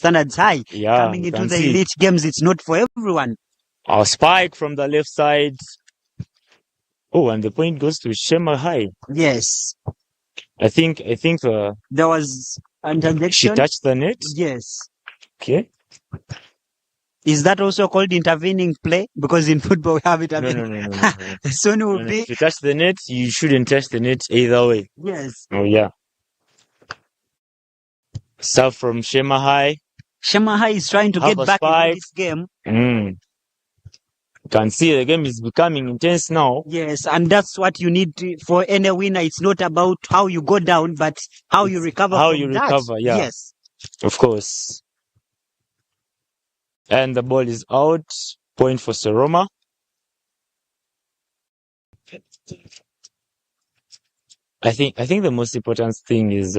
standards high. Yeah, Coming you into can the see elite games, it's not for everyone. our spike from the left side. Oh, and the point goes to Sheema High. Yes. I think There was she interjection. touched the net. Yes. Okay. Is that also called intervening play? Because in football we have it. No. The zone will be. If you touch the net, you shouldn't touch the net either way. Yes. Oh yeah. Serve from Sheema High. Sheema High is trying to Have get a back into spike. this game. You can see the game is becoming intense now. Yes, and that's what you need for any winner. It's not about how you go down, but how you recover How from you that. recover, yeah. Yes. Of course. And the ball is out. Point for Seroma. I think the most important thing is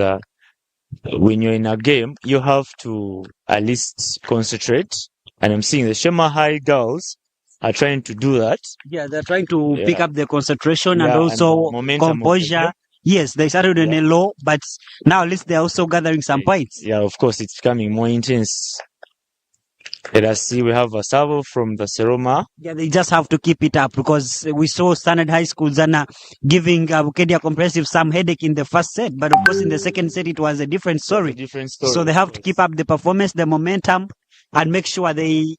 when you're in a game, you have to at least concentrate. And I'm seeing the Sheema High girls are trying to do that. Yeah, they're trying to pick up the concentration and Yeah, also and momentum of the composure. game. Yes, they started on a low, but now at least they're also gathering some points. Yeah, of course, it's becoming more intense. Let us see, we have a serve from the Seroma. Yeah, they just have to keep it up because we saw Standard High School Zana giving Bukedia Comprehensive some headache in the first set, but of course in the second set it was a different story. So they have to keep up the performance, the momentum, and make sure they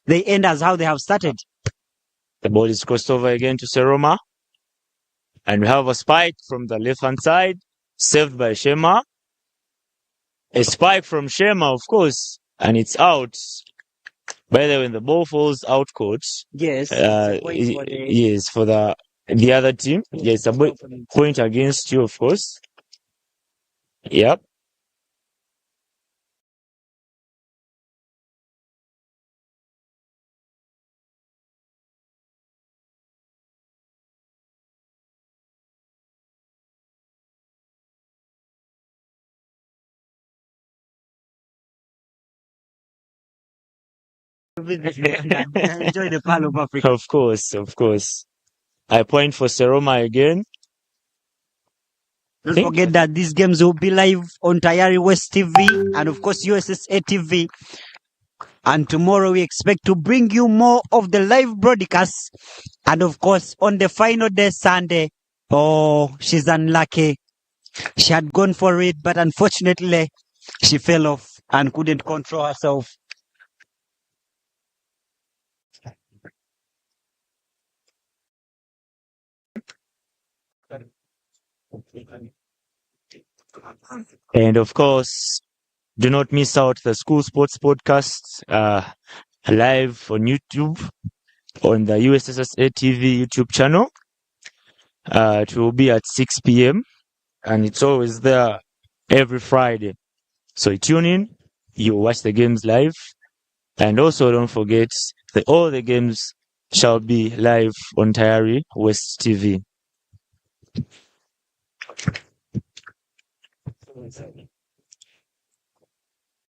end as how they have started. The ball is crossed over again to Seroma. And we have a spike from the left-hand side, saved by Sheema. A spike from Sheema, of course, and it's out. By the way, when the ball falls out, coach. Yes. Yes, for the other team. Yes, a point against you, of course. Yep. Enjoy the Pearl of Africa. Of course. I point for Seroma again. Don't forget that these games will be live on Tayari West TV and of course USSA TV. And tomorrow we expect to bring you more of the live broadcasts. And of course on the final day, Sunday, she's unlucky. She had gone for it, but unfortunately she fell off and couldn't control herself. And of course, do not miss out the School Sports Podcast live on YouTube, on the USSA TV YouTube channel. It will be at 6 p.m. and it's always there every Friday. So tune in, you watch the games live. And also don't forget that all the games shall be live on Tayari West TV.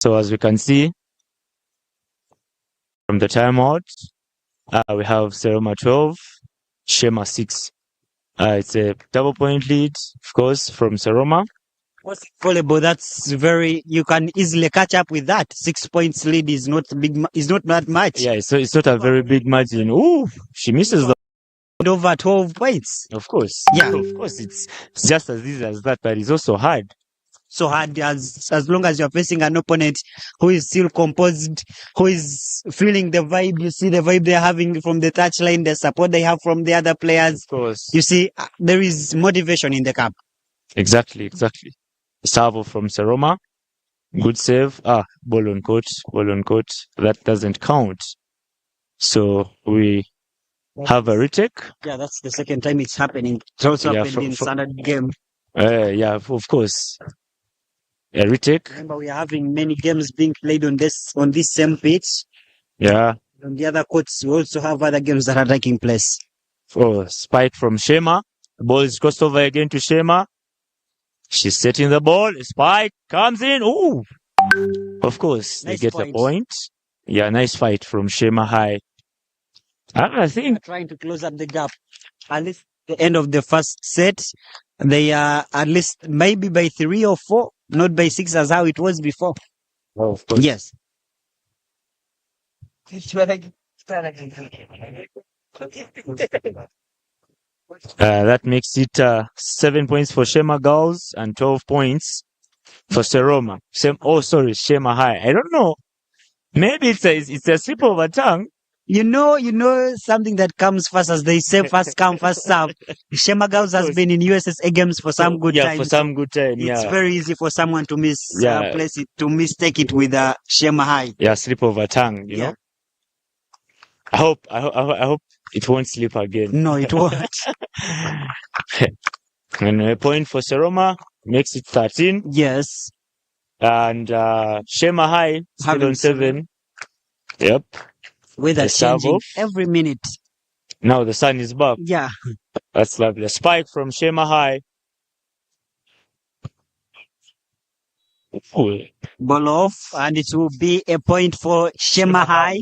So as we can see from the timeout, we have Seroma 12, Sheema 6. It's a double point lead, of course, from Seroma. Volleyball, that's you can easily catch up with that. 6 points lead is not big, is not that much. Yeah, so it's not a very big margin. Ooh, she misses the over 12 points. Of course. Yeah. Of course, it's just as easy as that, but it's also hard. So hard as long as you're facing an opponent who is still composed, who is feeling the vibe. You see the vibe they're having from the touchline, the support they have from the other players. Of course. You see, there is motivation in the camp. Exactly. Serve from Seroma. Good save. Ball on court. That doesn't count. So we have a retake. Yeah, that's the second time it's happening. It's also happened in standard game. Yeah, of course. A retake. Remember, we are having many games being played on this same pitch. Yeah. On the other courts, we also have other games that are taking place. Spike from Sheema. The ball is crossed over again to Sheema. She's setting the ball. Spike comes in. Ooh. Of course, nice, they get the point. Yeah, nice fight from Sheema High. I think trying to close up the gap. At least the end of the first set, they are at least maybe by 3 or 4, not by 6 as how it was before. Oh, of course. Yes. That makes it 7 points for Sheema Girls and 12 points for Seroma. Sheema High. I don't know. Maybe it's a slip of a tongue. You know something that comes first, as they say, first come, first serve. Sheema Girls has been in USSA games for some good time. Yeah, for some good time. It's Yeah, very easy for someone to Yeah. place it, to mistake it with Sheema High. yeah, slip of a tongue. You Yeah. know. I hope it won't slip again. No, it won't. And a point for Seroma makes it 13. Yes. And Sheema High still Having on 7. Yep. Weather The serve changing off. every minute. Now the sun is back. Yeah. That's lovely. A spike from Sheema High. Ooh. Ball off, and it will be a point for Sheema High.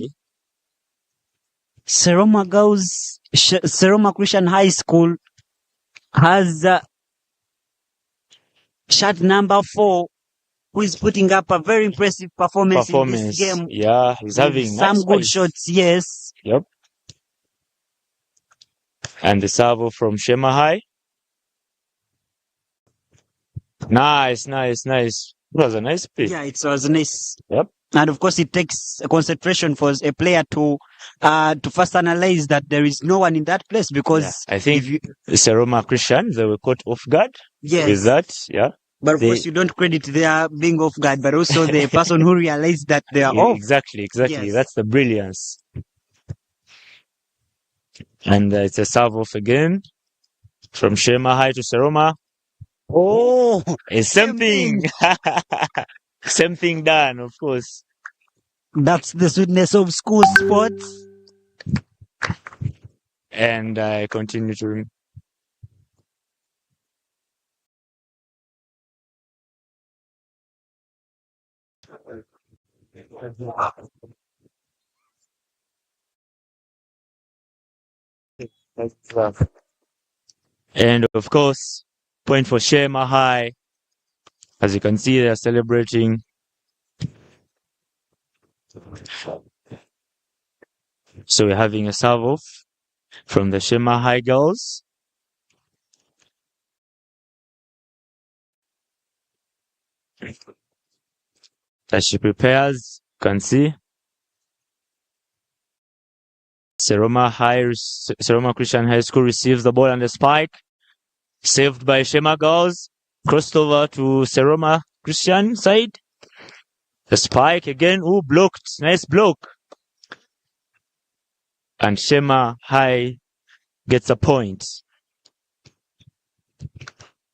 Seroma Girls, Seroma Christian High School has shot number 4, who is putting up a very impressive performance in this game. Yeah, he's having some nice good fights. shots. Yes. Yep. And the serve from Sheema High. Nice. It was a nice play. Yeah, it was nice. Yep. And of course, it takes a concentration for a player to first analyze that there is no one in that place, because Yeah, I think Seroma Christian, they were caught off guard with that. Yeah. But of course, you don't credit their being off guard, but also the person who realized that they are Yeah, off. Exactly. Yes. That's the brilliance. And it's a serve off again from Sheema High to Seroma. Oh, It's something. Same thing done, of course. that's the sweetness of school sports. And I continue to. And of course, point for Sheema High. As you can see, they're celebrating. So we're having a serve off from the Sheema High girls. As she prepares, you can see Seroma Christian High School receives the ball and the spike. Saved by Sheema girls. Crossed over to Seroma Christian side. The spike again. Ooh, blocked. Nice block. And Sheema High gets a point.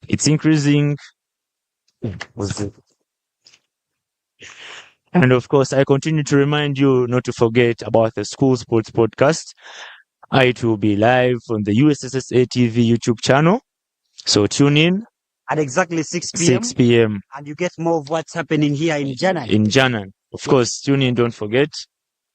It's increasing. And of course, I continue to remind you not to forget about the School Sports Podcast. It will be live on the USSA TV YouTube channel. So tune in At exactly 6 p.m. 6 p.m. And you get more of what's happening here in Janan. in Janan. Of course, tune in, don't forget.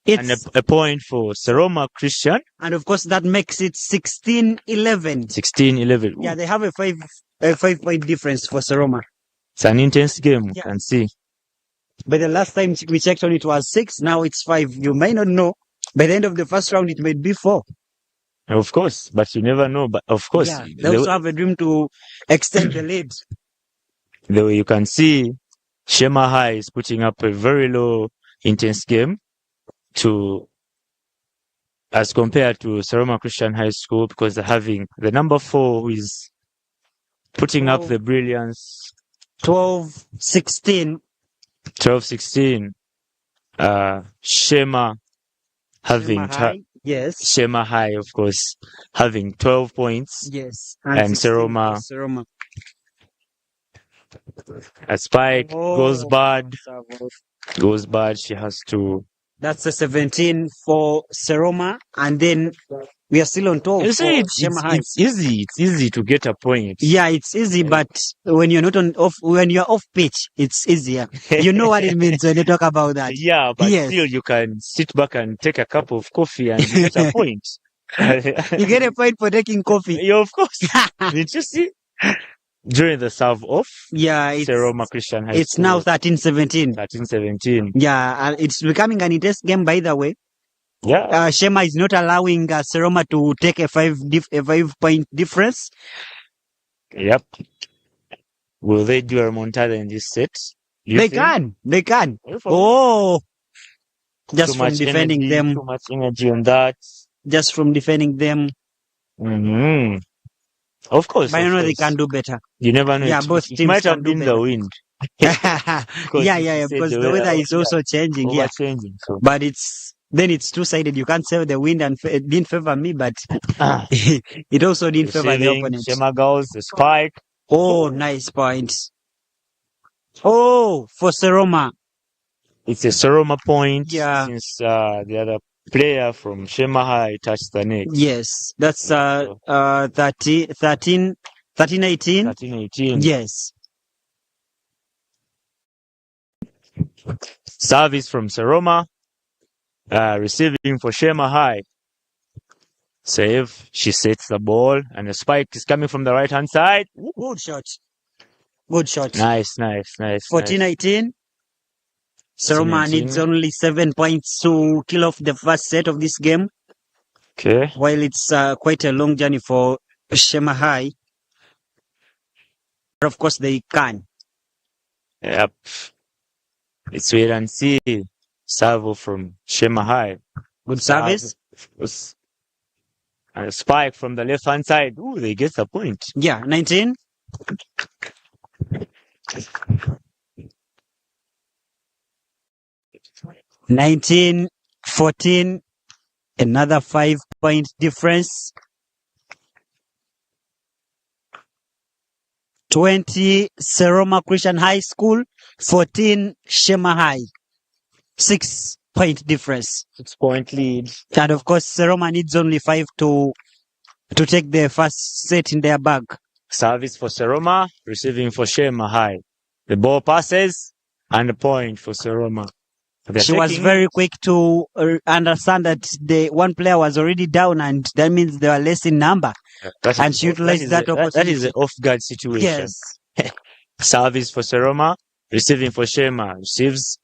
And a point for Seroma Christian. And of course, that makes it 16-11. 16-11. Yeah, they have a 5-point difference for Seroma. It's an intense game, you Yeah. can see. But the last time we checked on it was 6, now it's 5. You may not know. By the end of the first round, it may be 4. Of course, but you never know. But of course, Yeah, they also have a dream to extend the lead. the way you can see, Sheema High is putting up a very low intense game as compared to Seroma Christian High School, because they're having the number 4 who is putting up the brilliance. 12-16. 12-16. Sheema having Yes. Sheema High, of course, having 12 points. Yes. And 16 Seroma. for Seroma. A spike goes bad. She has to. That's a 17 for Seroma. And then we are still on top. You see, it's easy. It's easy to get a point. Yeah, it's easy, but when you're not when you're off pitch, it's easier. You know what it means when you talk about that. Yeah, but Yes. still you can sit back and take a cup of coffee and you get a point. You get a point for taking coffee. Yeah, of course. Did you see? during the serve off Yeah, Seroma Christian High it's School. now 13-17. 13-17. Yeah, it's becoming an intense game, by the way. Yeah. Sheema is not allowing Seroma to take a 5-point difference. Yep. Will they do a remontada in this set? They can. Oh, just from defending them. Too much energy on that. Just from defending them. Mm-hmm. Of course. But I know they can do better. You never know. Yeah, both teams might can have do been better. the wind. yeah, because the weather is also changing. Yeah, changing. So. But it's two-sided. You can't say the wind and it didn't favor me, but it also didn't favor the opponent. Sheema girls, the spike. Oh, nice point. Oh, for Seroma. It's a Seroma point. Yeah. Since the other player from Sheema High touched the net. Yes, that's 13-18. 13-18. Yes. Service from Seroma. Receiving for Sheema High. Save. She sets the ball, and the spike is coming from the right hand side. Good shot. Good shot. Nice. 14-18. Seroma needs only 7 points to kill off the first set of this game. Okay. While it's quite a long journey for Sheema High. But of course, they can. Yep. Let's wait and see. Salvo from Sheema High. Good service. And a spike from the left hand side. Ooh, they get the point. Yeah, 19. 19-14. Another 5-point difference. 20 Seroma Christian High School, 14 Sheema High. 6-point difference. 6-point lead. And of course, Seroma needs only 5 to take the first set in their bag. Service for Seroma, receiving for Sheema High. The ball passes, and a point for Seroma. She was very quick to understand that the one player was already down, and that means they were less in number. And she utilized that opportunity. That is an off-guard situation. Yes. Service for Seroma, receiving for Sheema. Receives,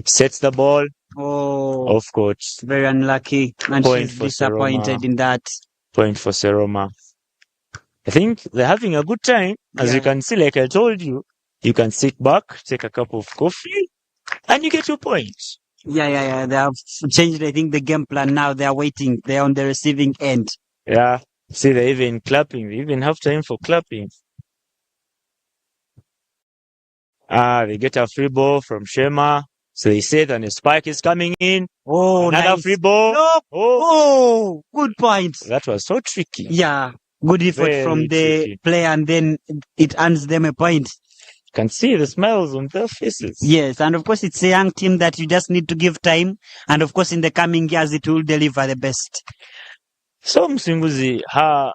sets the ball. Oh, off court. Very unlucky. And Point she's for disappointed Seroma. in that. Point for Seroma. I think they're having a good time. As you can see, like I told you, you can sit back, take a cup of coffee, and you get your points. Yeah. They have changed, I think, the game plan now. They are waiting. They're on the receiving end. Yeah. See, they're even clapping. They even have time for clapping. They get a free ball from Sheema. So they set and the spike is coming in. Oh, another nice. free ball. No. Oh, good point. that was so tricky. Yeah. Good effort Very from the tricky. player, and then it earns them a point. You can see the smiles on their faces. Yes, and of course it's a young team that you just need to give time, and of course in the coming years it will deliver the best. So Msinguzi, how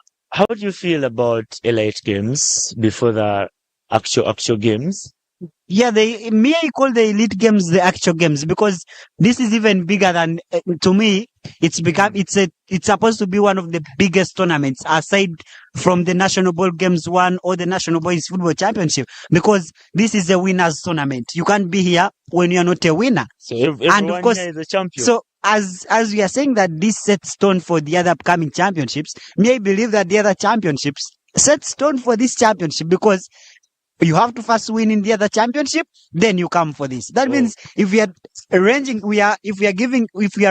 do you feel about elite games before the actual games? Yeah, I call the elite games the actual games, because this is even bigger than, to me, it's supposed to be one of the biggest tournaments aside from the National Ball Games 1 or the National Boys Football Championship, because this is a winners tournament. You can't be here when you are not a winner. So everyone of course, here is a champion. So as we are saying that this sets stone for the other upcoming championships, I believe that the other championships set stone for this championship, because you have to first win in the other championship, then you come for this. That means if we are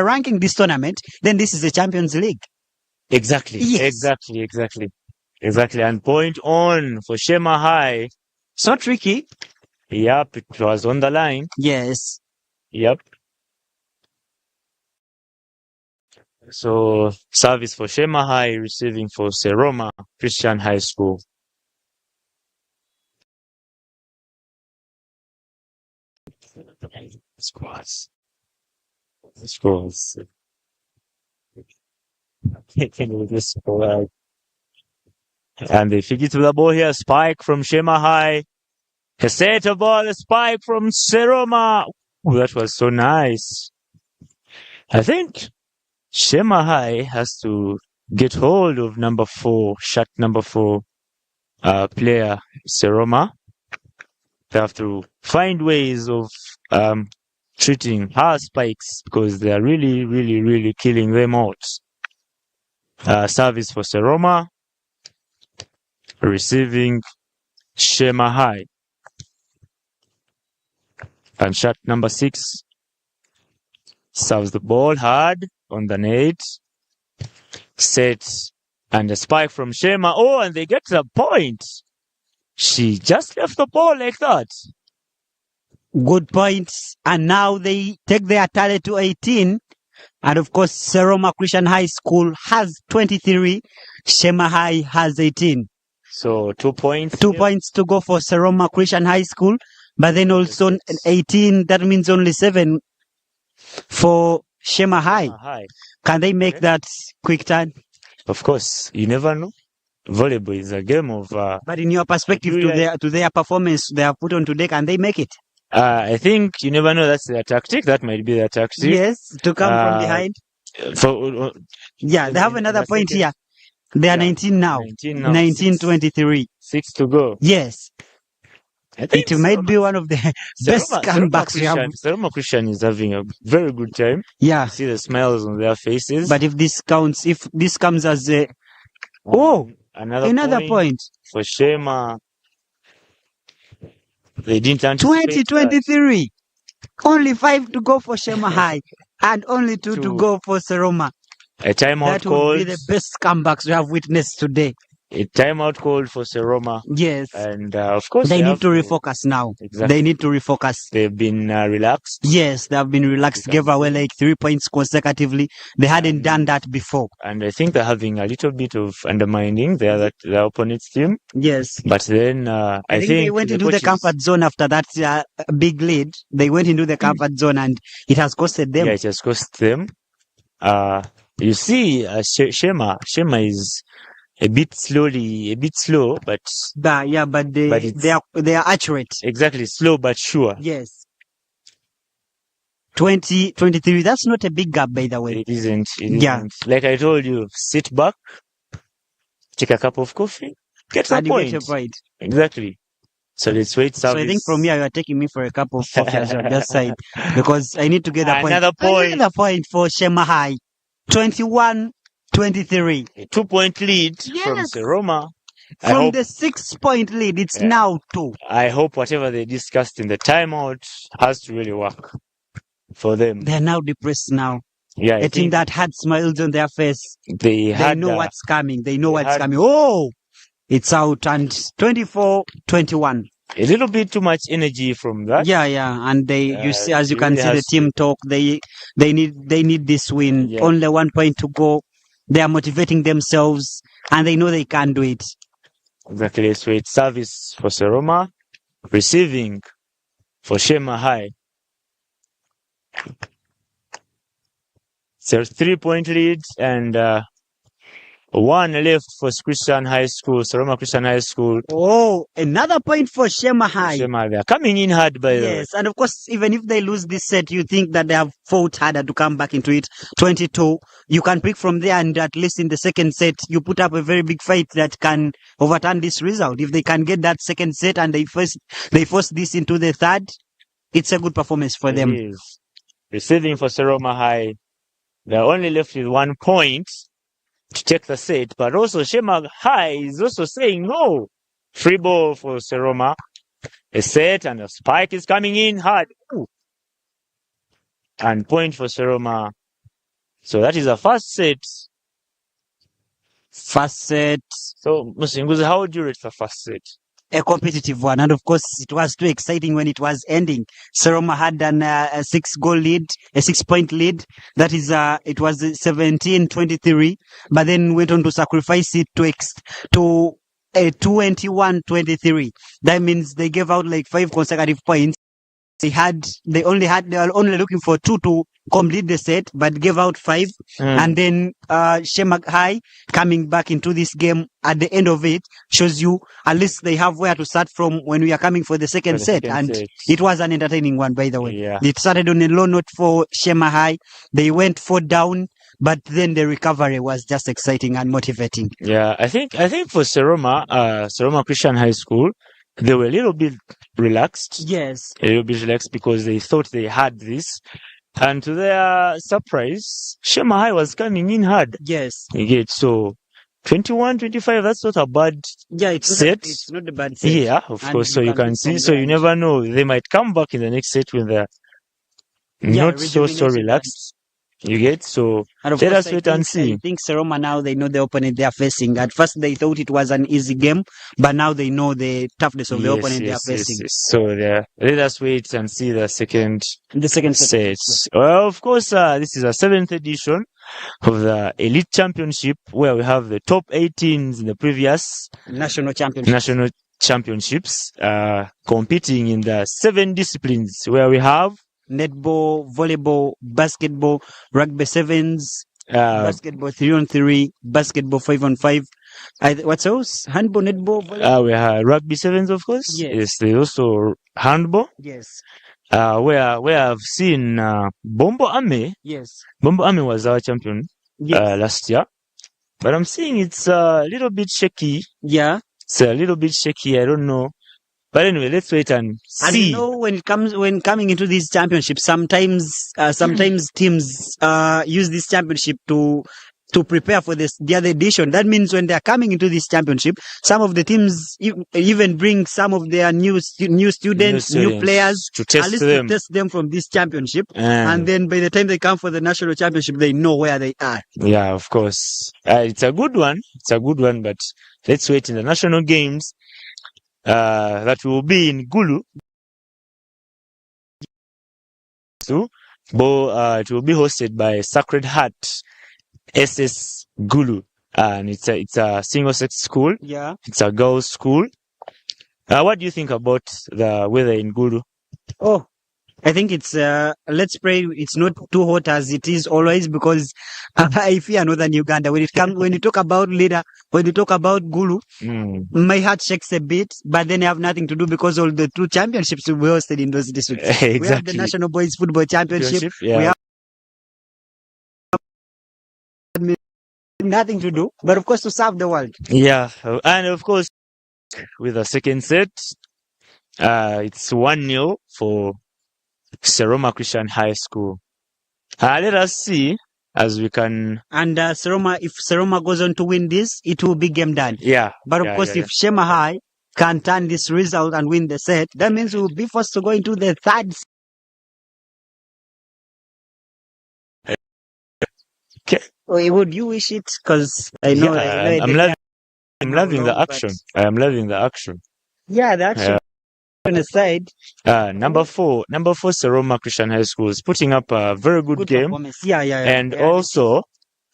ranking this tournament, then this is the Champions League. Exactly. Yes. Exactly. And point on for Sheema High. So tricky. Yep, it was on the line. Yes. Yep. So service for Sheema High, receiving for Seroma Christian High School. Squads. And they feed it to the ball here. Spike from Sheema High. A set of ball, a spike from Seroma. Ooh, that was so nice. I think Sheema High has to get hold of shot number 4. player Seroma. They have to find ways of treating her spikes because they are really, really, really killing them out. Service for Seroma. Receiving Sheema high. And shot number 6. Serves the ball hard on the net. Set. And a spike from Sheema. Oh, and they get the point. She just left the ball like that. Good points. And now they take their tally to 18. And of course, Seroma Christian High School has 23. Sheema High has 18. So 2 points. 2 points to go for Seroma Christian High School. But then also 18, that means only 7 for Sheema High. Can they make that quick turn? Of course, you never know. Volleyball is a game of... but in your perspective, to their performance they have put on today, can they make it? I think you never know. That's their tactic. That might be their tactic. Yes, to come from behind. They have another point here. They are 19 now. 19-23. 6 to go. Yes. It might be one of the best comebacks we have. Seroma Christian is having a very good time. Yeah. You see the smiles on their faces. But if this comes as a... another point. For Sheema. They didn't anticipate 2023. Only 5 to go for Sheema High. And only 2 to go for Seroma. A timeout call. That would be the best comebacks we have witnessed today. A timeout called for Seroma. Yes. And of course they need to refocus now. Exactly. They need to refocus. They've been relaxed. Yes, they have been relaxed. Gave away like 3 points consecutively. They hadn't done that before. And I think they're having a little bit of undermining their opponent's team. Yes. But then I think they went into the comfort zone after that big lead. They went into the comfort zone and it has costed them. Yeah, it has cost them. You see, Sheema is a bit slow, but they are accurate. Exactly, slow but sure. Yes. 20-23. That's not a big gap, by the way. It isn't. Like I told you, sit back, take a cup of coffee, get a point. Get a point. Exactly. So let's wait. So I think from here you are taking me for a cup of coffee as well, just side, because I need to get a point. Another point for Sheema High. 21-23. A 2-point lead from Seroma. From the 6-point lead, it's now 2. I hope whatever they discussed in the timeout has to really work for them. They're now depressed now. Yeah, a team that had smiles on their face. They know what's coming. They know what's coming. Oh, it's out, and 24-21. A little bit too much energy from that. Yeah, and you see, as you can see, the team talk. They need this win. Yeah. Only 1 point to go. They are motivating themselves, and they know they can do it. Exactly. So it's service for Seroma, receiving for Sheema High. So 3-point lead and 1 left for Christian High School, Seroma Christian High School. Oh, another point for Sheema High. They are coming in hard by the way. Yes, and of course, even if they lose this set, you think that they have fought harder to come back into it. 22, you can pick from there, and at least in the second set, you put up a very big fight that can overturn this result. If they can get that second set and they force this into the third, it's a good performance for them. Is. Receiving for Seroma High, they're only left with 1 point to take the set, but also Sheema High is also saying no. Free ball for Seroma. A set and a spike is coming in hard. Ooh. And point for Seroma. So that is a first set. So, Musinguzi, how would you rate the first set? A competitive one, and of course it was too exciting when it was ending. Seroma had a 6-goal lead, a 6-point lead. That is, it was 17-23, but then went on to sacrifice it to a 21-23. That means they gave out like 5 consecutive points. They were only looking for 2 to complete the set, but gave out 5. And then Sheema High coming back into this game at the end of it shows you at least they have where to start from when we are coming for the second set. It was an entertaining one, by the way. Yeah. It started on a low note for Sheema High. They went 4 down, but then the recovery was just exciting and motivating. Yeah, I think for Seroma Christian High School, they were a little bit relaxed. Yes. A little bit relaxed because they thought they had this. And to their surprise, Sheema High was coming in hard. Yes. You get so 21-25, that's not a bad set. It's not a bad set. Yeah, of course. So you can see, so you never know. They might come back in the next set when they're not so relaxed. You get so. And let us wait and see. I think Seroma now they know the opponent they are facing. At first they thought it was an easy game, but now they know the toughness of the opponent they are facing. Yes. So let us wait and see the second set. Well, of course, this is a 7th edition of the Elite Championship, where we have the top 18s in the previous national championships competing in the 7 disciplines, where we have netball, volleyball, basketball, rugby sevens, basketball 3-on-3, basketball 5-on-5. What's else? Handball, netball, volleyball. We have rugby sevens, of course. Yes, there's also handball. Yes. Where I've seen Bombo Ame. Yes. Bombo Ame was our champion last year. But I'm seeing it's a little bit shaky. Yeah. It's a little bit shaky. I don't know. But anyway, let's wait and see. And you know, when coming into these championships, sometimes teams use this championship to prepare for the other edition. That means when they are coming into this championship, some of the teams even bring some of their new students, new players to test them. To test them from this championship. And then by the time they come for the national championship, they know where they are. Yeah, of course. It's a good one. But let's wait in the national games. That will be in Gulu. So, it will be hosted by Sacred Heart SS Gulu, and it's a single-sex school. Yeah, it's a girls' school. What do you think about the weather in Gulu? Oh, I think it's let's pray it's not too hot as it is always, because I fear northern Uganda when you talk about Gulu, my heart shakes a bit, but then I have nothing to do because all the 2 championships we hosted in those districts. Exactly. We have the National Boys Football Championship. Yeah. We have nothing to do, but of course to serve the world. Yeah, and of course with the second set, it's 1-0 for Seroma Christian High School. Let us see as we can. And if Seroma goes on to win this, it will be game done. Yeah. But of course, if Sheema High can turn this result and win the set, that means we will be forced to go into the third. Okay. Would you wish it? Because I know. I'm loving the action. I am loving the action. Yeah, the action. On the side, number four, Seroma Christian High School is putting up a very good game. Yeah. And also,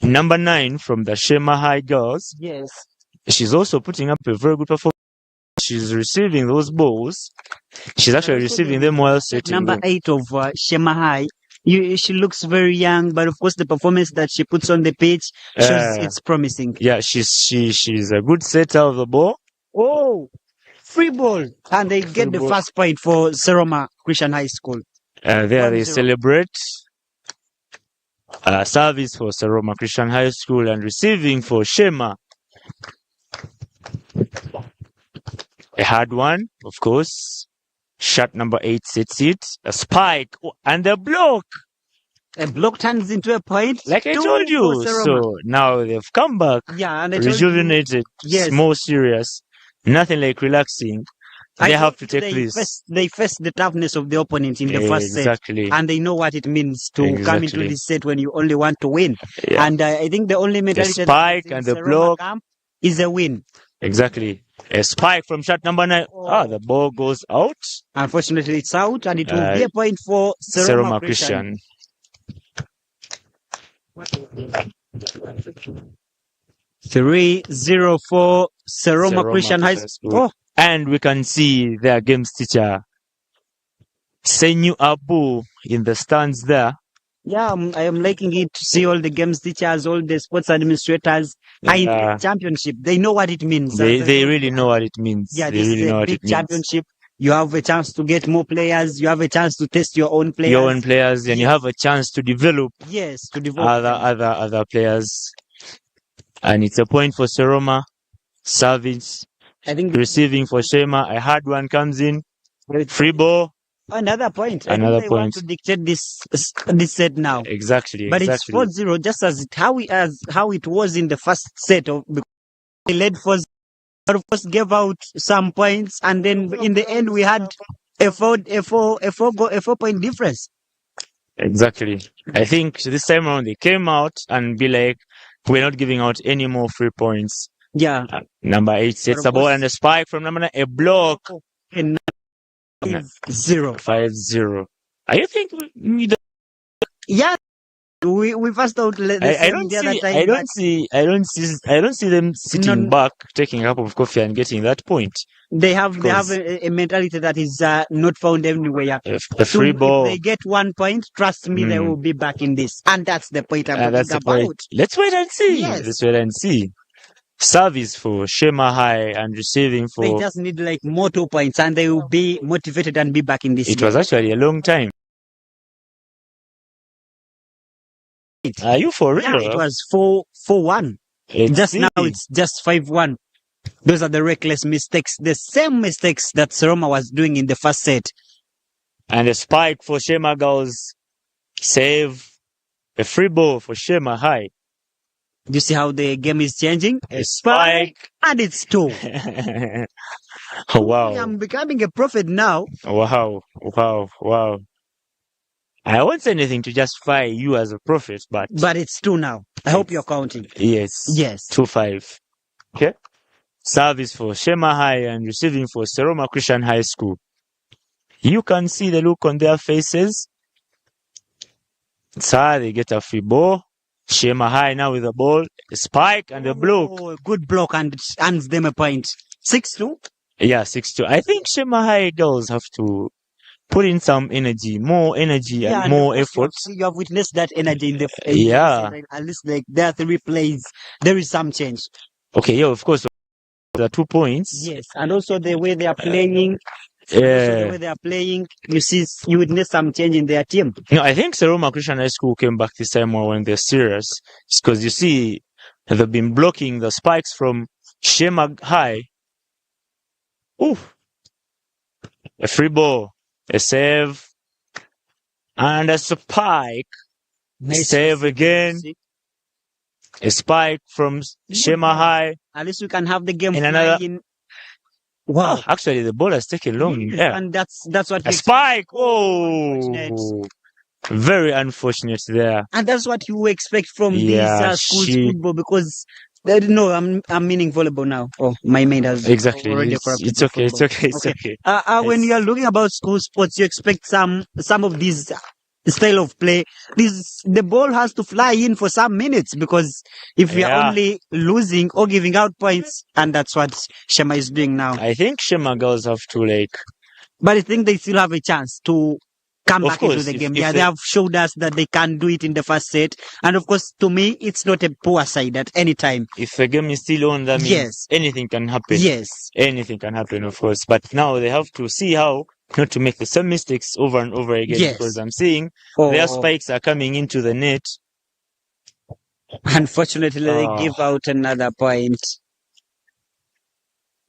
number 9 from the Sheema High girls. Yes. She's also putting up a very good performance. She's receiving those balls. She's actually receiving them while setting. Number 8 of Sheema High. She looks very young, but of course the performance that she puts on the pitch shows it's promising. Yeah, she's a good setter of the ball. Oh. Free ball, and they get the first point for Seroma Christian High School. There they celebrate. Service for Seroma Christian High School and receiving for Sheema. A hard one, of course. Shot number 8 sets it. A spike and a block. A block turns into a point. Like I told you. So now they've come back. Yeah, and rejuvenated. Yes. More serious. Nothing like relaxing. They have to take this. They face the toughness of the opponent in the first set. And they know what it means to come into this set when you only want to win. Yeah. And I think the only mentality the spike and the block is a win. Exactly. A spike from shot number 9. The ball goes out. Unfortunately, it's out, and it will be a point for Seroma Christian. 3-0 for Seroma Christian High School. And we can see their games teacher, Senyu Abu, in the stands there. Yeah, I am liking it to see all the games teachers, all the sports administrators in the championship. They know what it means. They really know what it means. Yeah, this is a big championship. You have a chance to get more players. You have a chance to test your own players. Your own players, and you have a chance to develop to develop other players. And it's a point for Seroma. Savage. I think Receiving for Sheema. A hard one comes in. Free ball. Another point. I Another think they point. want to dictate this set now. Exactly. But it's 4-0, just as how it was in the first set of they led 4-0. Of course, gave out some points, and then in the end we had a 4-point difference. Exactly. I think this time around they came out and be like, we're not giving out any more free points. Yeah. Number 8 sets the ball and a spike from number 9, a block. And 5-0. 5-0. You think yeah. We first out I don't see them sitting back, taking a cup of coffee and getting that point. They have a mentality that is not found anywhere. A free ball. If they get 1 point, trust me, they will be back in this. And that's the point I'm talking about. Let's wait and see. Yes. Let's wait and see. Service for Sheema High and receiving for... They just need like more 2 points and they will be motivated and be back in this. It was actually a long time. Are you for real? Yeah, it was 4-1. Just now it's just 5-1. Those are the reckless mistakes. The same mistakes that Seroma was doing in the first set. And a spike for Sheema Girls. Save. A free ball for Sheema High. You see how the game is changing? A spike. And it's 2. Wow. I'm becoming a prophet now. Wow. I won't say anything to justify you as a prophet, but it's 2 now. I hope you're counting. Yes. 2-5. Okay. Service for Sheema High and receiving for Seroma Christian High School. You can see the look on their faces. So they get a free ball. Sheema High now with the ball, a spike and a block. A good block and earns them a point. 6-2? Yeah, 6-2. I think Sheema High girls have to put in some energy, more energy and more effort. You have witnessed that energy in the at least like there are 3 plays. There is some change. Okay, yeah, of course. There are 2 points. Yes, and also the way they are playing. The way they are playing, you witness some change in their team. No, I think Seroma Christian High School came back this time more when they're serious. Because you see, they've been blocking the spikes from Sheema High. Ooh. A free ball. A save. And a spike. Nice. Save again. A spike from Sheema High. At least we can have the game in another. Wow. Oh, actually, the ball has taken long. Yeah. And that's what a spike. Oh. Very unfortunate there. And that's what you expect from this school's football because no, I'm meaning volleyball now. Oh, my mind has already corrupted. It's okay. When you are looking about school sports, you expect some of these style of play. The ball has to fly in for some minutes because if we are only losing or giving out points, and that's what Sheema is doing now. I think Sheema girls have to but I think they still have a chance to come back into the game. They have showed us that they can do it in the first set. And of course, to me, it's not a poor side at any time. If the game is still on, that means anything can happen. Yes. Anything can happen, of course. But now they have to see how not to make the same mistakes over and over again. Because I'm seeing their spikes are coming into the net. Unfortunately, they give out another point.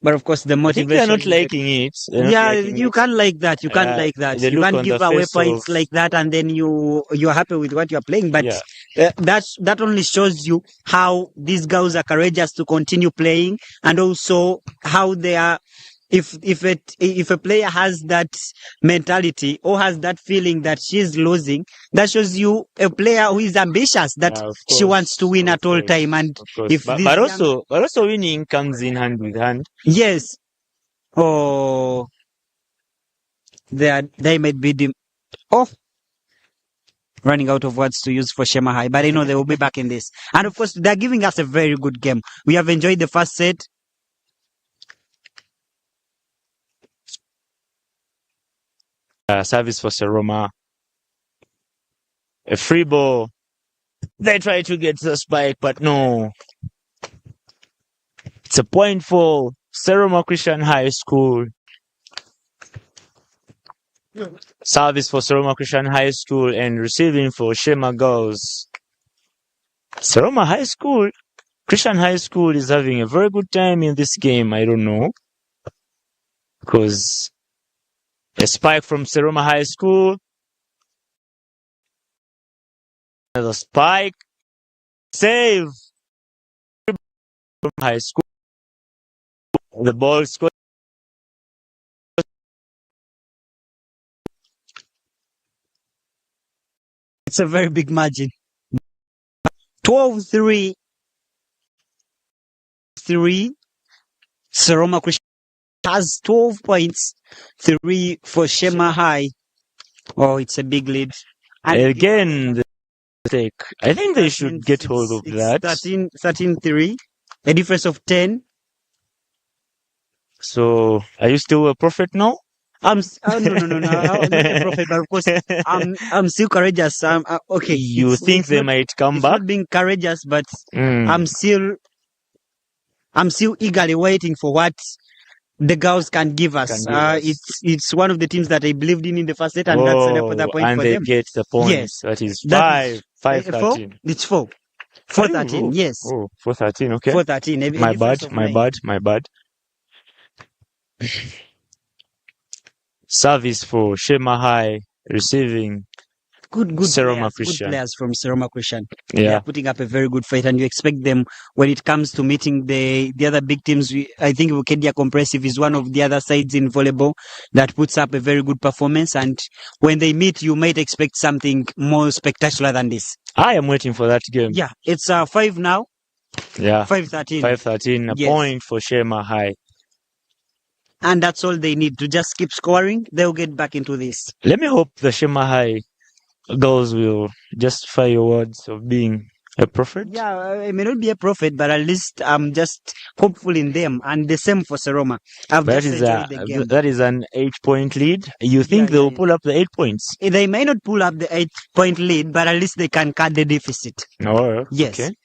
But of course, the motivation. They're not liking it. You can't like that. You can't like that. You can't give away points like that, and then you're happy with what you're playing. But that only shows you how these girls are courageous to continue playing, and also how they are. If a player has that mentality or has that feeling that she's losing, that shows you a player who is ambitious, that she wants to win at all time. And but also winning comes in hand with hand. Yes. Oh, they might be running out of words to use for Sheema High, but I know they will be back in this. And of course, they're giving us a very good game. We have enjoyed the first set. Service for Seroma. A free ball. They try to get the spike, but no. It's a point for Seroma Christian High School. Service for Seroma Christian High School and receiving for Sheema Girls. Seroma High School, Christian High School is having a very good time in this game. I don't know. Because a spike from Seroma High School. Another spike. Save from High School. The ball scored. It's a very big margin. 12-3. 3. Seroma Christian has 12 points. 3 for Sheema High. Oh, it's a big lead. And again, the mistake. I think they should get hold of that. 13-3. A difference of 10. So, are you still a prophet now? No. I'm not a prophet, but of course, I'm still courageous. Okay. You think they might come back? Not being courageous, but I'm still eagerly waiting for what the girls can give us. It's one of the teams that I believed in the first set, and that's another point and for they them. get the point. Yes. That is 5-13. It's 4. 4-13, yes. Oh, 4-13, okay. 4-13. My bad. Service for Sheema High, receiving good Seroma players, Christian. Good players from Seroma Christian. Yeah. They are putting up a very good fight, and you expect them when it comes to meeting the other big teams. I think Wukedia Compressive is one of the other sides in volleyball that puts up a very good performance, and when they meet, you might expect something more spectacular than this. I am waiting for that game. Yeah, it's 5 now. Yeah. 5-13. 5-13, a point for Sheema High. And that's all they need to just keep scoring. They'll get back into this. Let me hope the Sheema High girls will justify your words of being a prophet. Yeah, I may not be a prophet, but at least I'm just hopeful in them. And the same for Seroma. That is an 8-point lead. You think they'll pull up the 8 points? They may not pull up the 8-point lead, but at least they can cut the deficit. Oh, yes. Okay.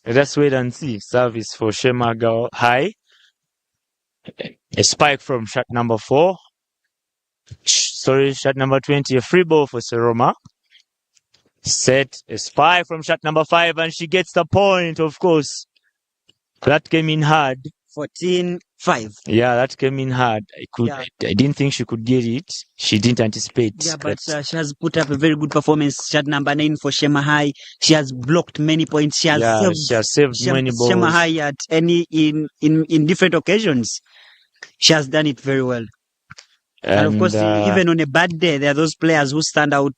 Let's wait and see. Service for Sheema High. A spike from shot number 4. Shot number 20. A free ball for Seroma. Set a spike from shot number 5, and she gets the point, of course. That came in hard. 14-5. Yeah, that came in hard. I didn't think she could get it. She didn't anticipate. Yeah, but she has put up a very good performance. Shot number 9 for Sheema High. She has blocked many points. She has saved many balls. Sheema High at in different occasions. She has done it very well. And of course, even on a bad day, there are those players who stand out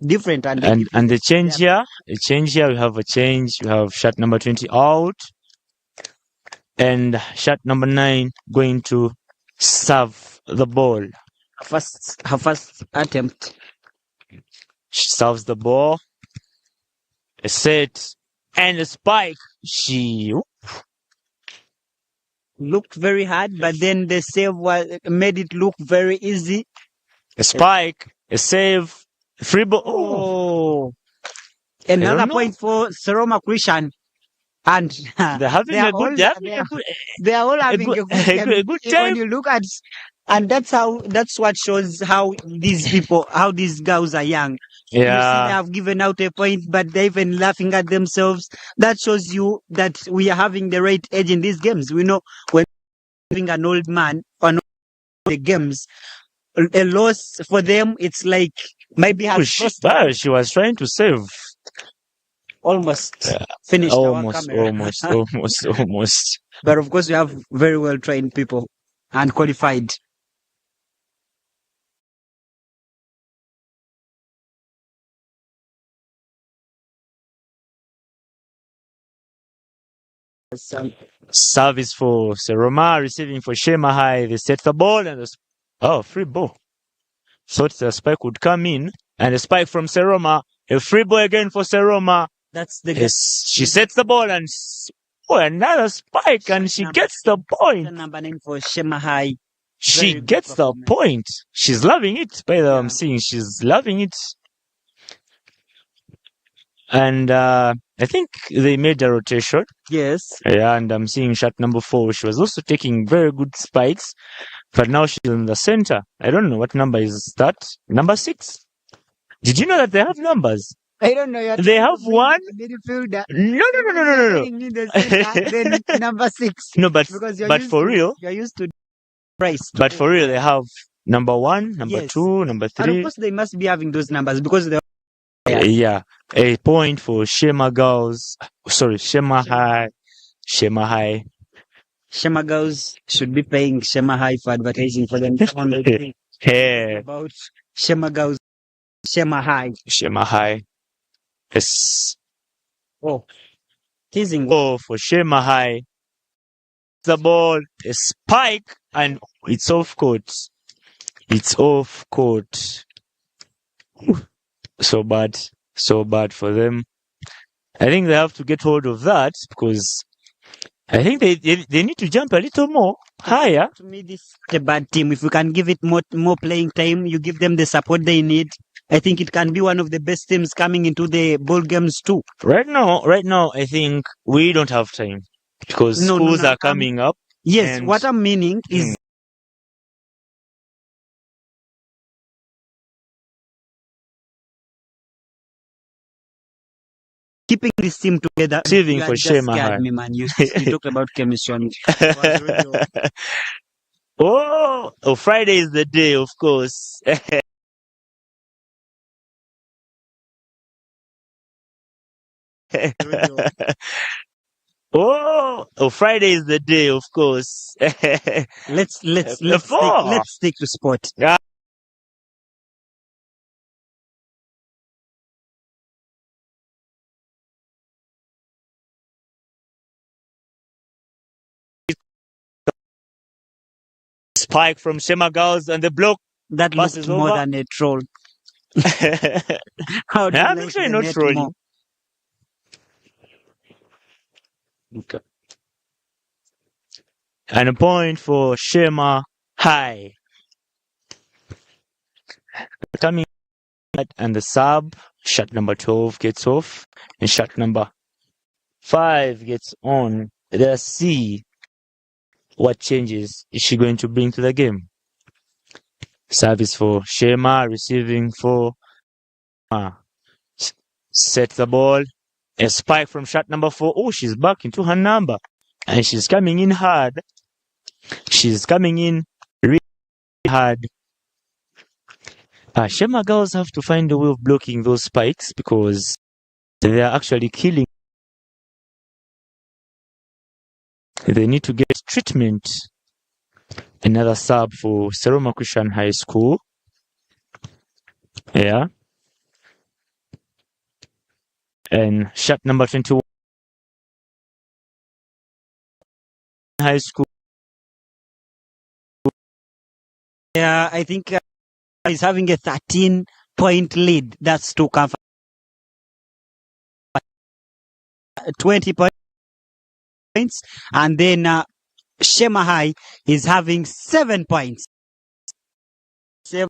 different. And the change here, we have a change. We have shot number 20 out. And shot number 9 going to serve the ball. Her first attempt. She serves the ball. A set and a spike. She looked very hard, but then the save made it look very easy. A spike, a save, free ball. Oh, another point for Seroma Christian. And they're having a good time. They are all having a good time. When you look at, and that's what shows how these girls are young. Yeah. You see, they have given out a point, but they're even laughing at themselves. That shows you that we are having the right age in these games. We know when having an old man on the games, a loss for them, it's like maybe she was trying to save. Almost finished almost. But of course, we have very well trained people and qualified. Service for Seroma, receiving for Sheema High. They set the ball and free ball. Thought the spike would come in, and a spike from Seroma. A free ball again for Seroma. That's the she sets the ball and another spike, and she gets the point. Number 9 for Sheema High. She gets the point. She's loving it. By the way, I'm seeing she's loving it. And I think they made a rotation. Yes. Yeah, and I'm seeing shot number 4. She was also taking very good spikes but now she's in the center. I don't know what number is that. Number 6. Did you know that they have numbers? I don't know. They have one. Midfielder. No. In the center, then number 6. No, but Because for real, you're used to price. but for real, they have number 1, number Yes. 2, number And of 3. course, they must be having those numbers because they Yeah, a point for Sheema girls. Sorry, Sheema High. Sheema High. Sheema girls should be paying Sheema High for advertising for them. Hey, About Sheema girls, Sheema High. Sheema High. Yes. Oh, teasing. Oh, for Sheema High. The ball, a spike, and it's off court. It's off court. So bad for them. I think they have to get hold of that because I think they need to jump a little more higher. To me, this is a bad team. If we can give it more playing time, you give them the support they need. I think it can be one of the best teams coming into the ball games too. Right now, I think we don't have time because schools are coming up. Yes, what I'm meaning is keeping this team together. Receiving for Sheema High. Me, man. You talked about chemistry. Oh, Friday is the day, of course. Friday is the day, of course. let's stick to sport. Yeah. Spike from Sheema girls and the block. That looks more than a troll. How do I'm you actually not trolling. Okay. And a point for Sheema High. Coming and the sub, shot number 12 gets off, and shot number 5 gets on. Let's see what changes is she going to bring to the game. Service for Sheema, receiving for set the ball. A spike from shot number 4. Oh, she's back into her number. And she's coming in hard. She's coming in really hard. Sheema girls have to find a way of blocking those spikes because they are actually killing. They need to get treatment. Another sub for Seroma Christian High School. Yeah. And shot number 21. High School. Yeah, I think he's having a 13-point lead. That's to cover 20 points. And then Sheema High is having 7 points. 7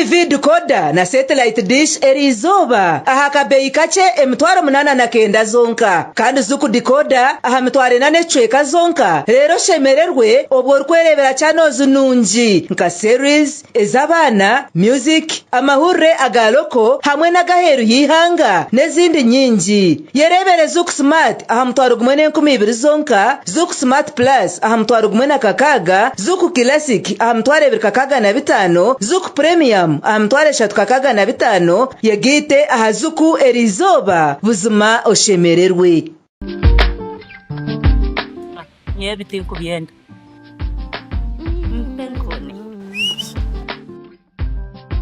TV decoder na satellite dish erizoba aha kabeyi kace emitwaro 89 zonka kandi Zuku decoder aha mitwaro 8 zonka. Rero shemererwe obwo rwerebera channels nungi nka series ezabana, music, amahure agaloko hamwe n'agaheru yihanga n'ezindi nyingi. Yerebere Zuku Smart aha mutwaro 12 zonka, Zuku Smart Plus aha mutwaro 16, Zuku Classic aha mutwaro 25, Zuku Premium aha mutwaro 35 yegite aha Zuku erizoba buzima oshemererwe. Everything could be end.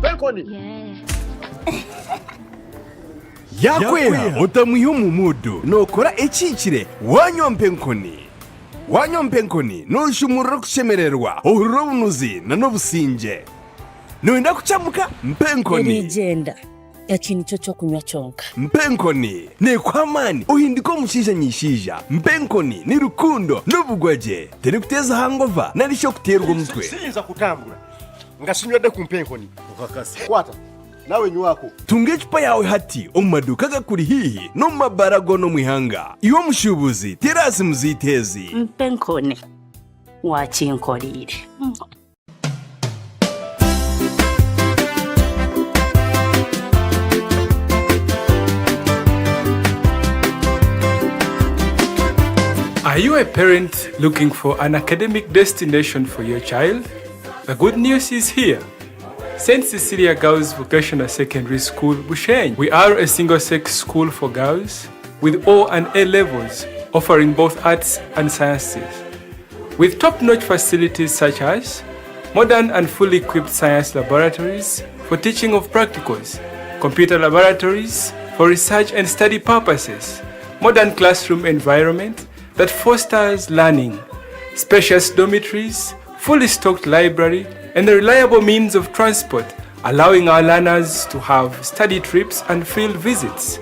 Penkoni. Yakweha utamuha umudu nokora ekikire wanywa Penkoni. Wanywa Penkoni nushumura kushemererwa ohuriro bunuzi na nobusinge. Noenda kuchamuka Penkoni. Erigenda yakintu cyo kunywa cyonka. Penkoni ne kwamani uhindiko mushisha nyishija. Penkoni ni rukundo n'ubugwaje teri kuteza hangova narisho kuterwa umutwe. Sinza kutambura ngashinywade ku Penkoni ukakasi kwata nawe nywako tunge chupa yawe hati omumaduka gakuri hihi no mabarago no mwihanga iwo mushubuzi terasi muzitezi Penkoni wakinkorire. Are you a parent looking for an academic destination for your child? The good news is here. St. Cecilia Girls Vocational Secondary School, Bushenyi. We are a single-sex school for girls with O and A levels, offering both arts and sciences. With top-notch facilities such as modern and fully equipped science laboratories for teaching of practicals, computer laboratories for research and study purposes, modern classroom environment that fosters learning, spacious dormitories, fully stocked library, and a reliable means of transport, allowing our learners to have study trips and field visits.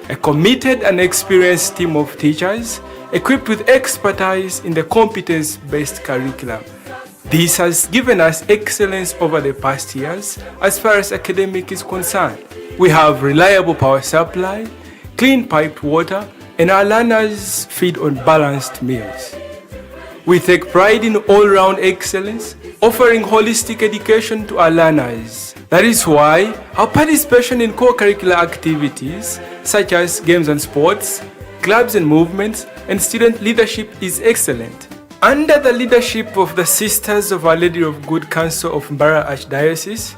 A committed and experienced team of teachers equipped with expertise in the competence-based curriculum. This has given us excellence over the past years as far as academic is concerned. We have reliable power supply, clean piped water, and our learners feed on balanced meals. We take pride in all-round excellence, offering holistic education to our learners. That is why our participation in co-curricular activities such as games and sports, clubs and movements, and student leadership is excellent. Under the leadership of the Sisters of Our Lady of Good Counsel of Mbarara Archdiocese,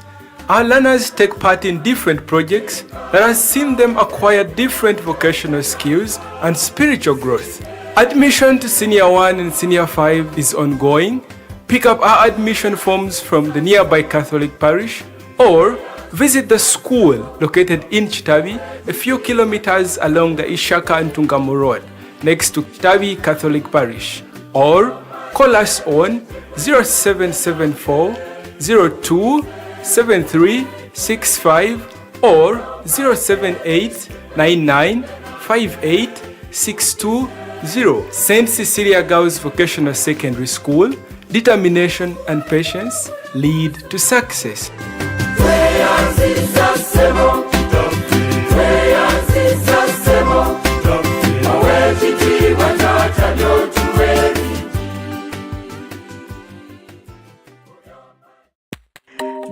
our learners take part in different projects that has seen them acquire different vocational skills and spiritual growth. Admission to Senior 1 and Senior 5 is ongoing. Pick up our admission forms from the nearby Catholic parish or visit the school located in Kitabi, a few kilometers along the Ishaka and Tungamo Road, next to Kitabi Catholic Parish, or call us on 0774 02 7365 or 078 99 58 620. St. Cecilia Girls Vocational Secondary School, determination and patience lead to success.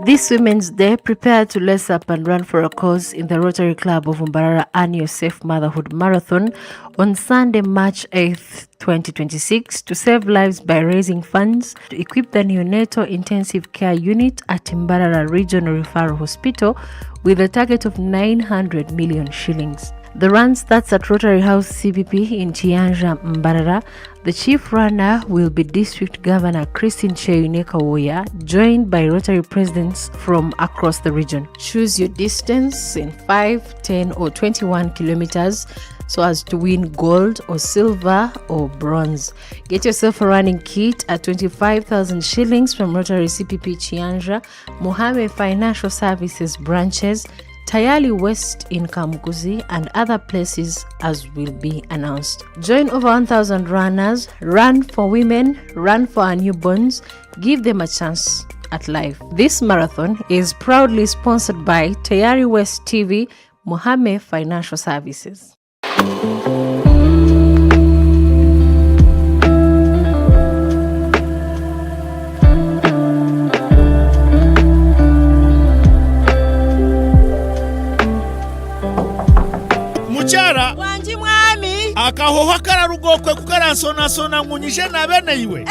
This Women's Day, prepare to lace up and run for a cause in the Rotary Club of Mbarara Annual Safe Motherhood Marathon on Sunday, March 8th, 2026 to save lives by raising funds to equip the neonatal intensive care unit at Mbarara Regional Referral Hospital with a target of 900 million shillings. The run starts at Rotary House CPP in Chianja, Mbarara. The chief runner will be District Governor Christine Cheyuneka-Woya, joined by Rotary presidents from across the region. Choose your distance in 5, 10 or 21 kilometers so as to win gold or silver or bronze. Get yourself a running kit at 25,000 shillings from Rotary CPP Chianja, Mohammed Financial Services branches, Tayali West in Kamukuzi and other places as will be announced. Join over 1,000 runners. Run for women, run for our newborns. Give them a chance. at life. This marathon is proudly sponsored by Tayari West TV, Mohammed Financial Services. Muchara wanji mwami akahoha kararugokwe kukaransonasona nkunyishe na bene iwe.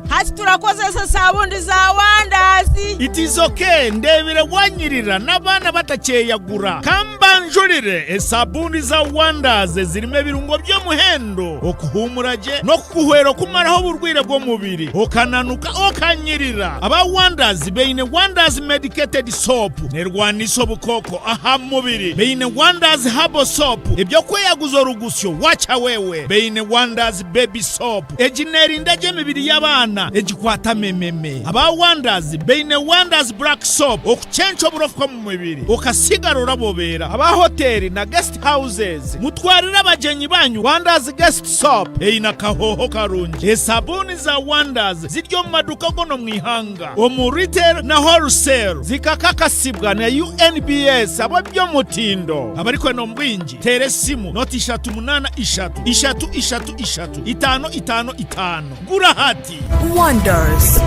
Hati turakozesa sabundi za wandazi. It is okay, ndebire wanyirira n'abana batakeyagura kambanjurire esabuni za wandazi zirimo birungo byo muhendo okuhumuraje no kuhwero kumaraho burwire bwo mubiri okananuka okanyirira aba wandazi beine wandazi medicated soap nerwaniso bukoko aha mubiri beine wandazi habo soap ibyo kweyaguzo rugusyo wacha wewe beine wandazi baby soap ejineri ndaje mibiri y'abana ejikwata mememe aba wandazi beine wandazi black soap okuchencho burofwa mu mubiri okasigarura bobera aba hoteli na guest houses mutwarira abajenyi banyu wandazi guest soap eina kahoho karungi esabuni za wandazi ziryo mu maduka gono mwihanga omu retail na wholesale zikakakasibwa na UNBS abo byo mutindo abariko no mbwinji tere simu noti 383 gura hati Wonders.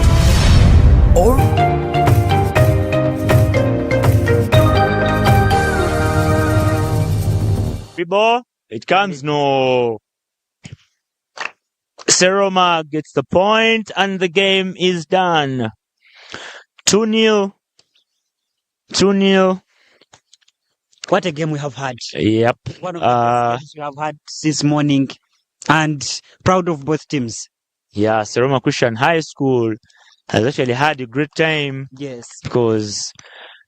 Or Volleyball, it comes no. Seroma gets the point and the game is done. 2-0. 2-0. What a game we have had. Yep. One of the best games we have had this morning, and proud of both teams. Yeah, Seroma Christian High School has actually had a great time. Yes. Because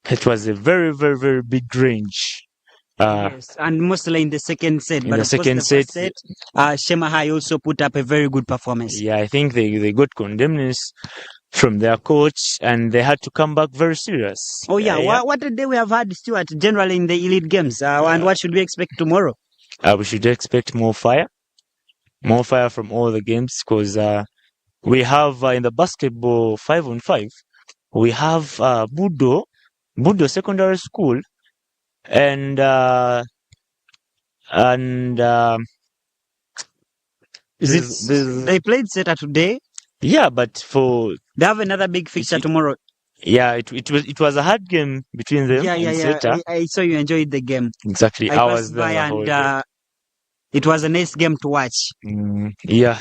it was a very, very, very big range. Yes, and mostly in the second set. In but the of course second first set, Sheema High also put up a very good performance. Yeah, I think they got condemnedness from their coach and they had to come back very serious. Oh yeah, what a day we have had, Stuart, generally in the elite games. And what should we expect tomorrow? We should expect more fire from all the games because we have in the basketball 5-on-5, we have Budo Secondary School and they played Zeta today. Yeah, but they have another big fixture tomorrow. Yeah, it was a hard game between them. Yeah. I saw you enjoyed the game. Exactly. I was there and it was a nice game to watch. Yeah.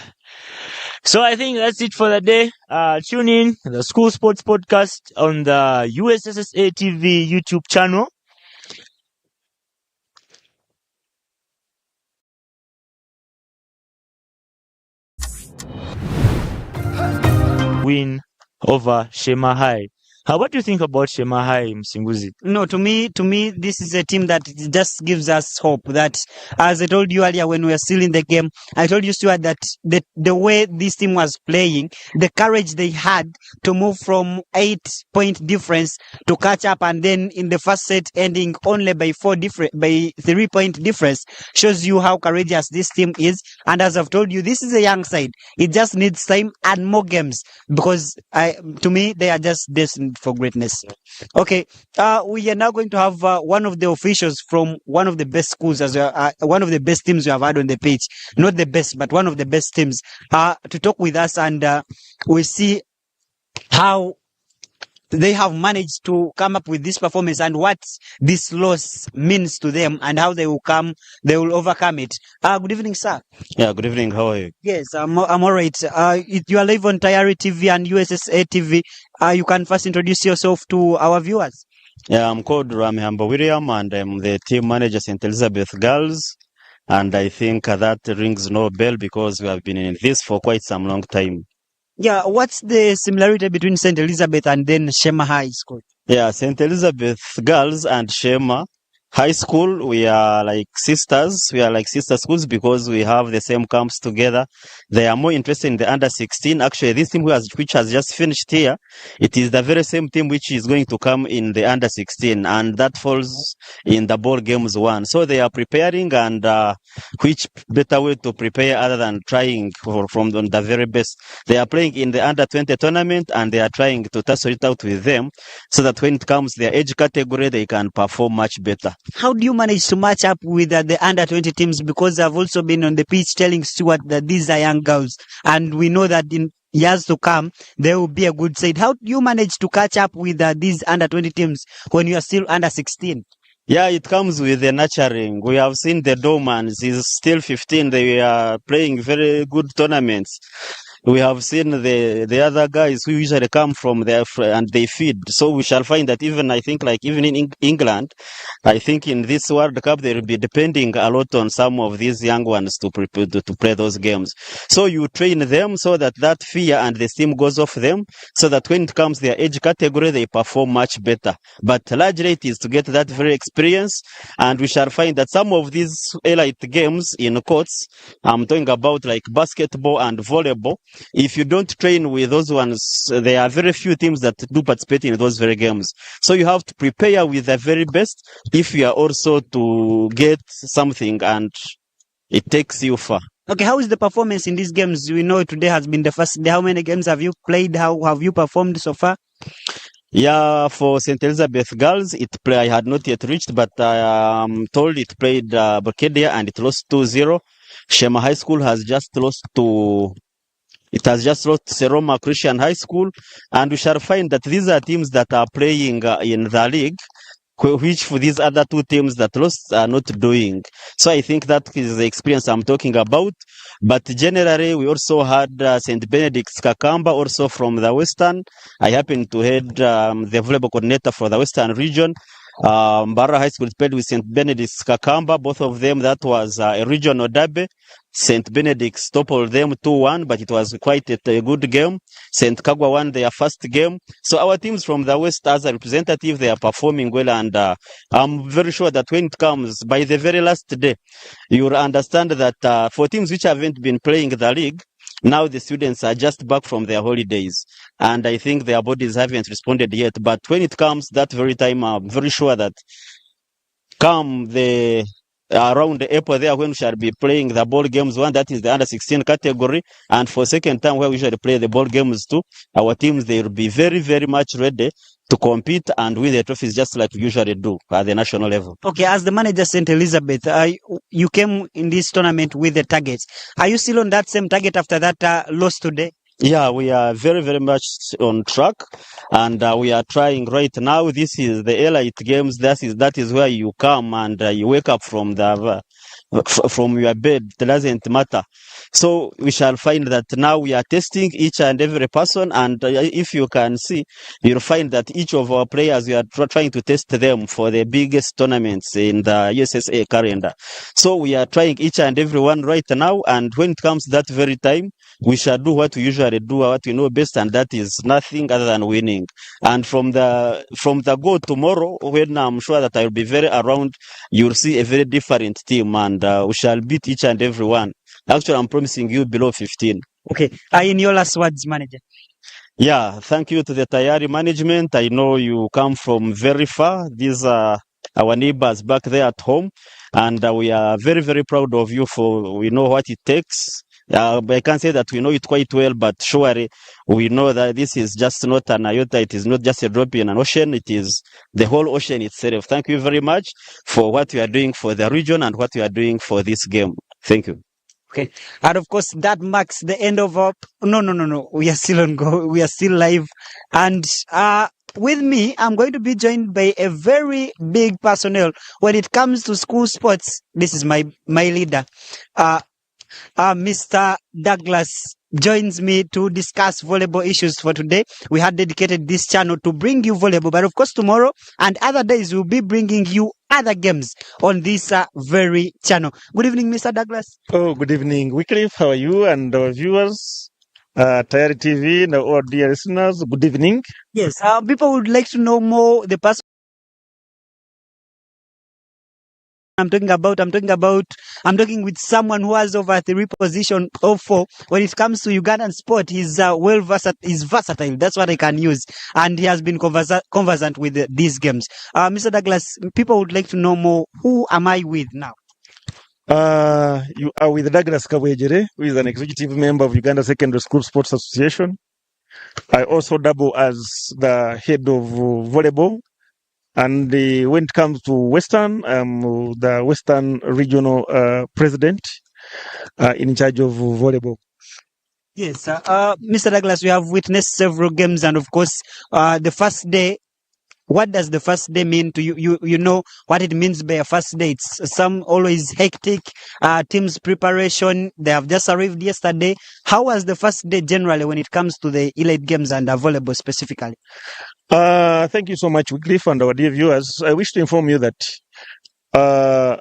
So I think that's it for the day. Tune in the School Sports Podcast on the USSSA TV YouTube channel. Win over Sheema High. What do you think about Sheema High, Msinguzi? No, to me, this is a team that just gives us hope that, as I told you earlier when we were still in the game, I told you, Stuart, that the way this team was playing, the courage they had to move from 8-point difference to catch up, and then in the first set ending only by 3-point difference, shows you how courageous this team is. And as I've told you, this is a young side. It just needs time and more games because to me, they are just destined for greatness. Okay, we are now going to have one of the officials from one of the best schools, one of the best teams we have had on the pitch. Not the best, but one of the best teams to talk with us, and we see how they have managed to come up with this performance and what this loss means to them and how they will overcome it. Good evening, sir. Yeah, good evening. How are you? Yes, I'm all right. You are live on Tayari TV and USSA TV. You can first introduce yourself to our viewers. Yeah, I'm called Ramihamba William and I'm the team manager St. Elizabeth Girls. And I think that rings no bell because we have been in this for quite some long time. Yeah, what's the similarity between St. Elizabeth and then Sheema High School? Yeah, St. Elizabeth Girls and Sheema High school, we are like sisters. We are like sister schools because we have the same camps together. They are more interested in the under 16. Actually, this team which has just finished here, it is the very same team which is going to come in the under 16, and that falls in the ball games one. So they are preparing, and which better way to prepare other than trying from the very best. They are playing in the under 20 tournament, and they are trying to tussle it out with them so that when it comes their age category, they can perform much better. How do you manage to match up with the under 20 teams? Because I've also been on the pitch telling Stuart that these are young girls, and we know that in years to come, there will be a good side. How do you manage to catch up with these under 20 teams when you are still under 16? Yeah, it comes with the nurturing. We have seen the Dormans. He's still 15. They are playing very good tournaments. We have seen the other guys who usually come from there and they feed. So we shall find that even in England, I think in this World Cup they will be depending a lot on some of these young ones to play those games. So you train them so that fear and the steam goes off them, so that when it comes their age category they perform much better. But largely it is to get that very experience, and we shall find that some of these elite games in courts, I'm talking about like basketball and volleyball. If you don't train with those ones, there are very few teams that do participate in those very games. So you have to prepare with the very best if you are also to get something, and it takes you far. Okay, how is the performance in these games? We know today has been the first day. How many games have you played? How have you performed so far? Yeah, for St. Elizabeth Girls, I had not yet reached, but I am told it played Burkedia and it lost 2-0. Sheema High School has just lost to Seroma Christian High School, and we shall find that these are teams that are playing in the league, which for these other two teams that lost are not doing. So I think that is the experience I'm talking about. But generally, we also had St. Benedict's Kakamba, also from the Western. I happen to head the volleyball coordinator for the Western region. Barra High School played with St. Benedict's Kakamba, both of them. That was a regional derby. St. Benedict's toppled them 2-1, but it was quite a good game. St. Kagwa won their first game. So our teams from the West, as a representative, they are performing well, and I'm very sure that when it comes by the very last day, you will understand that for teams which haven't been playing the league, now the students are just back from their holidays, and I think their bodies haven't responded yet. But when it comes that very time, I'm very sure that come the around April there, when we shall be playing the ball games one, that is the under 16 category, and for second time where we shall play the ball games too, our teams, they will be very, very much ready to compete and win the trophies just like we usually do at the national level. Okay, as the manager, St. Elizabeth, you came in this tournament with the targets. Are you still on that same target after that loss today? Yeah, we are very, very much on track, and we are trying right now. This is the elite games. That is where you come and you wake up from your bed. It doesn't matter. So we shall find that now we are testing each and every person, and if you can see, you'll find that each of our players, we are trying to test them for the biggest tournaments in the USSA calendar. So we are trying each and every one right now, and when it comes that very time, we shall do what we usually do, what we know best, and that is nothing other than winning. And from the goal tomorrow, when I'm sure that I will be very around, you'll see a very different team, and we shall beat each and every one. Actually, I'm promising you below 15. Okay. In your last words, manager. Yeah, thank you to the Tayari management. I know you come from very far. These are our neighbors back there at home, and we are very, very proud of you, for we know what it takes. I can't say that we know it quite well, but surely we know that this is just not an iota. It is not just a drop in an ocean. It is the whole ocean itself. Thank you very much for what you are doing for the region and what you are doing for this game. Thank you. Okay. And of course, that marks the end of our... No. We are still on go. We are still live. And with me, I'm going to be joined by a very big personnel. When it comes to school sports, this is my leader. Mr. Douglas joins me to discuss volleyball issues for today. We had dedicated this channel to bring you volleyball, but of course tomorrow and other days we'll be bringing you other games on this very channel. Good evening, Mr. Douglas. Oh, good evening, Wycliffe. How are you and our viewers? Tayari TV and our dear listeners, good evening. Yes, people would like to know more the person I'm talking with someone who has over 3 position or 4. When it comes to Ugandan sport, he's versatile. That's what I can use. And he has been conversant with these games. Mr. Douglas, people would like to know more. Who am I with now? You are with Douglas Kabwejere, who is an executive member of Uganda Secondary School Sports Association. I also double as the head of volleyball. And when it comes to Western, I'm the Western Regional President in charge of volleyball. Yes, Mr. Douglas, we have witnessed several games, and of course, the first day. What does the first day mean to you? You know what it means by a first day. It's some always hectic. Teams preparation. They have just arrived yesterday. How was the first day generally when it comes to the elite games and volleyball specifically? Thank you so much, Wycliffe, and our dear viewers. I wish to inform you that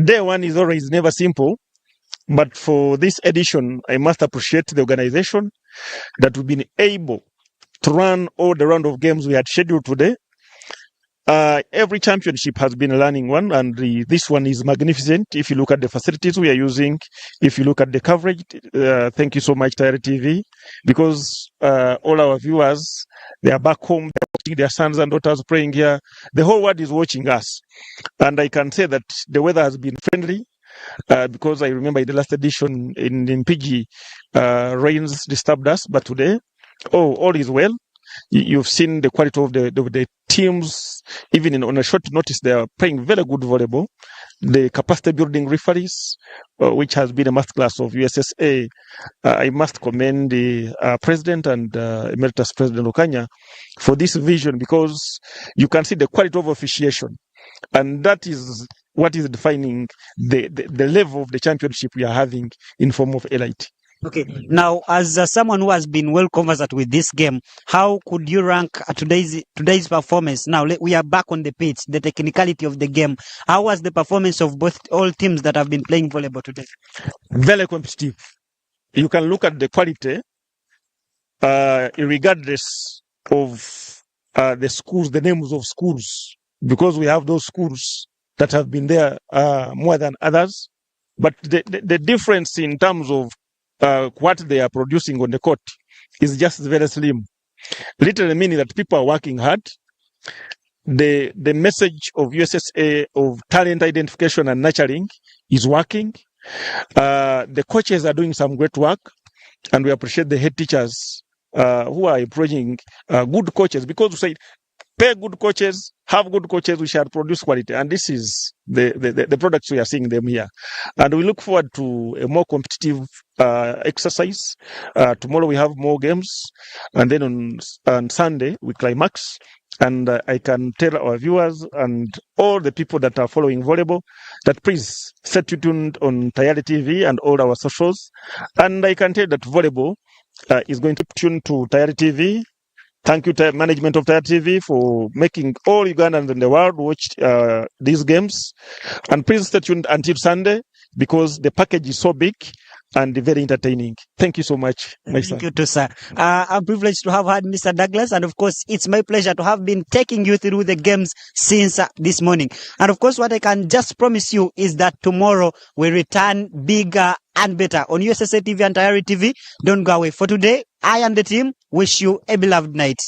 day one is always never simple. But for this edition, I must appreciate the organization that we've been able to run all the round of games we had scheduled today. Every championship has been a learning one, and this one is magnificent. If you look at the facilities we are using, if you look at the coverage, thank you so much, Tayari TV, because all our viewers, they are back home, they're watching their sons and daughters playing here. The whole world is watching us. And I can say that the weather has been friendly, because I remember in the last edition in Mpigi, rains disturbed us, but today, all is well. You've seen the quality of the teams, even on a short notice, they are playing very good volleyball. The capacity building referees, which has been a masterclass of USSA, I must commend the President and Emeritus President Okanya for this vision, because you can see the quality of officiation. And that is what is defining the level of the championship we are having in form of elite. Okay. Now, as someone who has been well conversant with this game, how could you rank today's performance? Now, we are back on the pitch, the technicality of the game. How was the performance of all teams that have been playing volleyball today? Very competitive. You can look at the quality, regardless of the schools, the names of schools, because we have those schools that have been there more than others. But the difference in terms of what they are producing on the court is just very slim. Literally meaning that people are working hard. The message of USSA of talent identification and nurturing is working. The coaches are doing some great work, and we appreciate the head teachers who are employing good coaches, because we say pay good coaches, have good coaches, we shall produce quality. And this is the products we are seeing them here. And we look forward to a more competitive exercise. Tomorrow we have more games. And then on Sunday we climax. And I can tell our viewers and all the people that are following volleyball that please stay tuned on Tayari TV and all our socials. And I can tell that volleyball is going to tune to Tayari TV. Thank you to management of Tayari TV for making all Ugandans in the world watch these games. And please stay tuned until Sunday, because the package is so big and very entertaining. Thank you so much, my son. Thank you too, sir. I'm privileged to have had Mr. Douglas, and of course, it's my pleasure to have been taking you through the games since this morning. And of course, what I can just promise you is that tomorrow we return bigger and better on USSA TV and Tayari TV. Don't go away. For today, I and the team wish you a beloved night.